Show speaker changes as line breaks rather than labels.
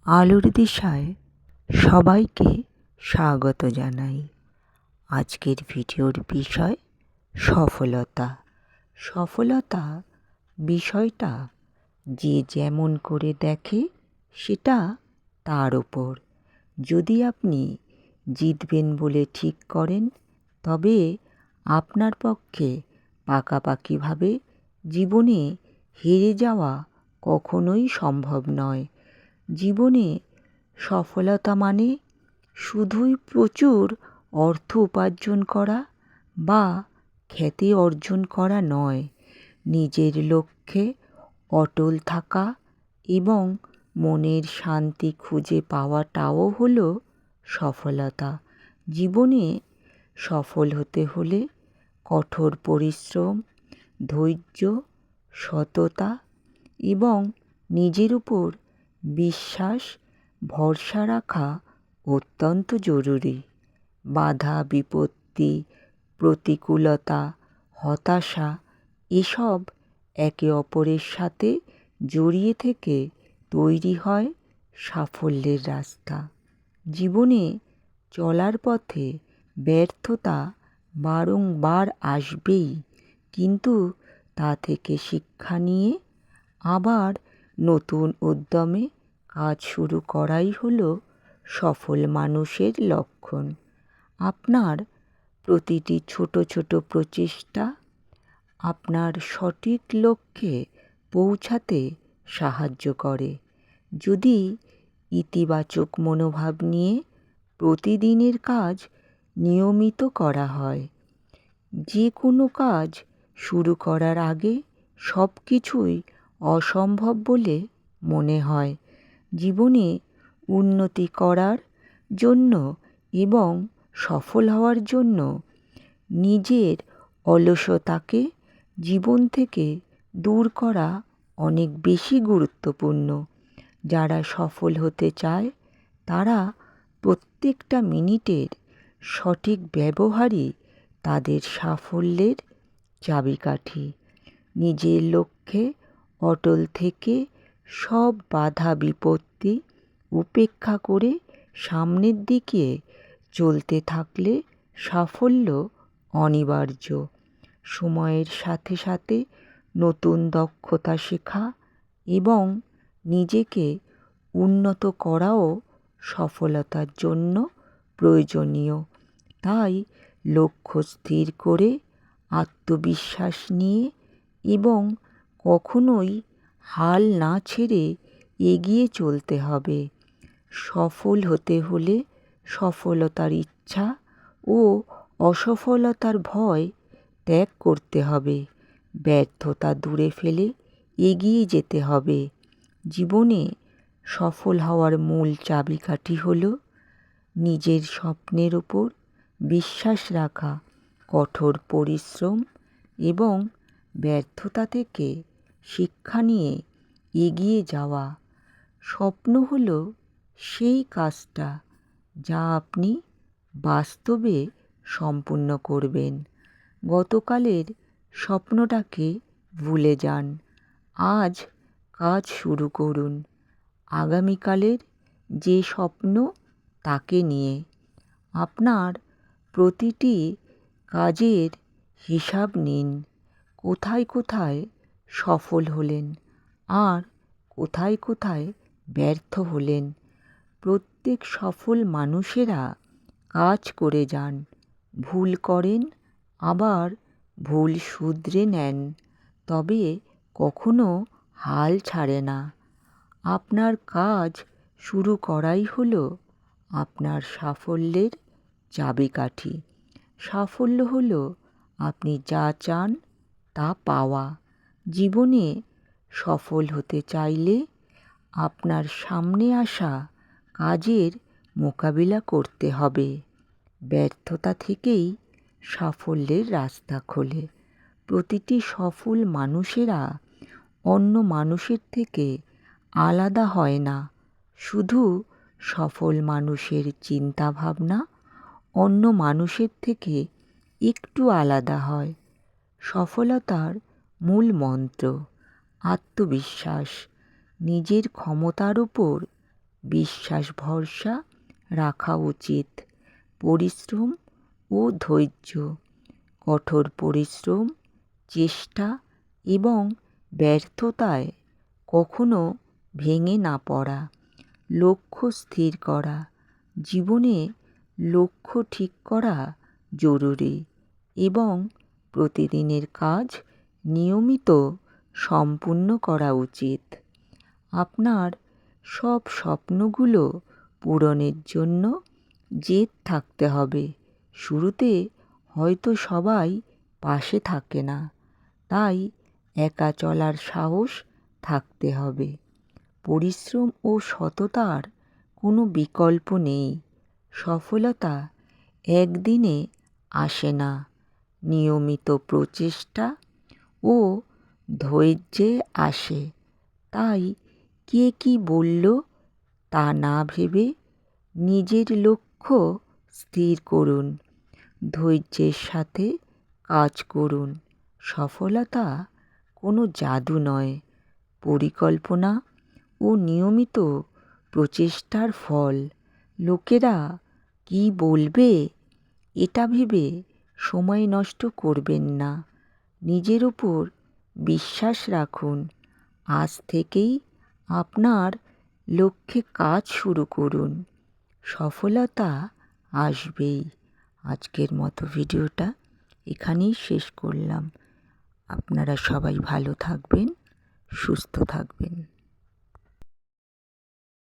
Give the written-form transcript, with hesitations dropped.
আলোর দিশায় সবাইকে স্বাগত জানাই। আজকের ভিডিওর বিষয় সফলতা। সফলতা বিষয়টা যে যেমন করে দেখে সেটা তার ওপর। যদি আপনি জিতবেন বলে ঠিক করেন, তবে আপনার পক্ষে পাকাপাকিভাবে জীবনে হেরে যাওয়া কখনোই সম্ভব নয়। জীবনে সফলতা মানে শুধুই প্রচুর অর্থ উপার্জন করা বা খ্যাতি অর্জন করা নয়। নিজের লক্ষ্যে অটল থাকা এবং মনের শান্তি খুঁজে পাওয়াটাও হলো সফলতা। জীবনে সফল হতে হলে কঠোর পরিশ্রম, ধৈর্য, সততা এবং নিজের উপর বিশ্বাস, ভরসা রাখা অত্যন্ত জরুরি। বাধা বিপত্তি, প্রতিকূলতা, হতাশা এসব একে অপরের সাথে জড়িয়ে থেকে তৈরি হয় সাফল্যের রাস্তা। জীবনে চলার পথে ব্যর্থতা বারংবার আসবেই, কিন্তু তা থেকে শিক্ষা নিয়ে আবার নতুন উদ্যমে কাজ শুরু করাই হলো সফল মানুষের লক্ষণ। আপনার প্রতিটি ছোট ছোট প্রচেষ্টা আপনার সঠিক লক্ষ্যে পৌঁছাতে সাহায্য করে। যদি ইতিবাচক মনোভাব নিয়ে প্রতিদিনের কাজ নিয়মিত করা হয়, যে কোনো কাজ শুরু করার আগে সব কিছুই অসম্ভব বলে মনে হয়। জীবনে উন্নতি করার জন্য এবং সফল হওয়ার জন্য নিজের অলসতাকে জীবন থেকে দূর করা অনেক বেশি গুরুত্বপূর্ণ। যারা সফল হতে চায় তারা প্রত্যেকটা মিনিটের সঠিক ব্যবহারই তাদের সাফল্যের চাবিকাঠি। নিজের লক্ষ্যে অটল থেকে সব বাধা বিপত্তি উপেক্ষা করে সামনের দিকে চলতে থাকলে সাফল্য অনিবার্য। সময়ের সাথে সাথে নতুন দক্ষতা শেখা এবং নিজেকে উন্নত করাও সফলতার জন্য প্রয়োজনীয়। তাই লক্ষ্য স্থির করে আত্মবিশ্বাস নিয়ে এবং কখনোই হাল না ছেড়ে এগিয়ে চলতে হবে। সফল হতে হলে সফলতার ইচ্ছা ও অসফলতার ভয় ত্যাগ করতে হবে। ব্যর্থতা দূরে ফেলে এগিয়ে যেতে হবে। জীবনে সফল হওয়ার মূল চাবিকাঠি হলো নিজের স্বপ্নের উপর বিশ্বাস রাখা, কঠোর পরিশ্রম এবং ব্যর্থতা থেকে শিক্ষা নিয়ে এগিয়ে যাওয়া। স্বপ্ন হলো সেই কাজটা যা আপনি বাস্তবে সম্পূর্ণ করবেন। গতকালের স্বপ্নটাকে ভুলে যান, আজ কাজ শুরু করুন আগামীকালের যে স্বপ্ন তাকে নিয়ে। আপনার প্রতিটি কাজের হিসাব নিন। কোথায় কোথায় সফল হলেন আর কোথায় কোথায় ব্যর্থ হলেন। প্রত্যেক সফল মানুষেরা কাজ করে যান, ভুল করেন, আবার ভুল শুধরে নেন, তবে কখনো হাল ছাড়ে না। আপনার কাজ শুরু করাই হলো আপনার সাফল্যের চাবিকাঠি। সাফল্য হলো আপনি যা চান তা পাওয়া। জীবনে সফল হতে চাইলে আপনার সামনে আসা কাজের মোকাবিলা করতে হবে। ব্যর্থতা থেকেই সাফল্যের রাস্তা খোলে। প্রতিটি সফল মানুষেরা অন্য মানুষের থেকে আলাদা হয় না। শুধু সফল মানুষের চিন্তাভাবনা অন্য মানুষের থেকে একটু আলাদা হয়। সফলতার মূল মন্ত্র আত্মবিশ্বাস, নিজের ক্ষমতার উপর বিশ্বাস ভরসা রাখা উচিত। পরিশ্রম ও ধৈর্য, কঠোর পরিশ্রম, চেষ্টা এবং ব্যর্থতায় কখনো ভেঙে না পড়া। লক্ষ্য স্থির করা, জীবনে লক্ষ্য ঠিক করা জরুরি এবং প্রতিদিনের কাজ নিয়মিত সম্পূর্ণ করা উচিত। আপনার সব স্বপ্নগুলো পূরণের জন্য জেদ থাকতে হবে। শুরুতে হয়তো সবাই পাশে থাকে না, তাই একা চলার সাহস থাকতে হবে। পরিশ্রম ও সততার কোনো বিকল্প নেই। সফলতা একদিনে আসে না, নিয়মিত প্রচেষ্টা ও ধৈর্যে আসে। তাই কে কী বলল তা না ভেবে নিজের লক্ষ্য স্থির করুন, ধৈর্যের সাথে কাজ করুন। সফলতা কোনো জাদু নয়, পরিকল্পনা ও নিয়মিত প্রচেষ্টার ফল। লোকেরা কী বলবে এটা ভেবে সময় নষ্ট করবেন না, নিজের ওপর বিশ্বাস রাখুন। আজ থেকেই আপনার লক্ষ্যে কাজ শুরু করুন, সফলতা আসবেই। আজকের মতো ভিডিওটা এখানেই শেষ করলাম। আপনারা সবাই ভালো থাকবেন, সুস্থ থাকবেন।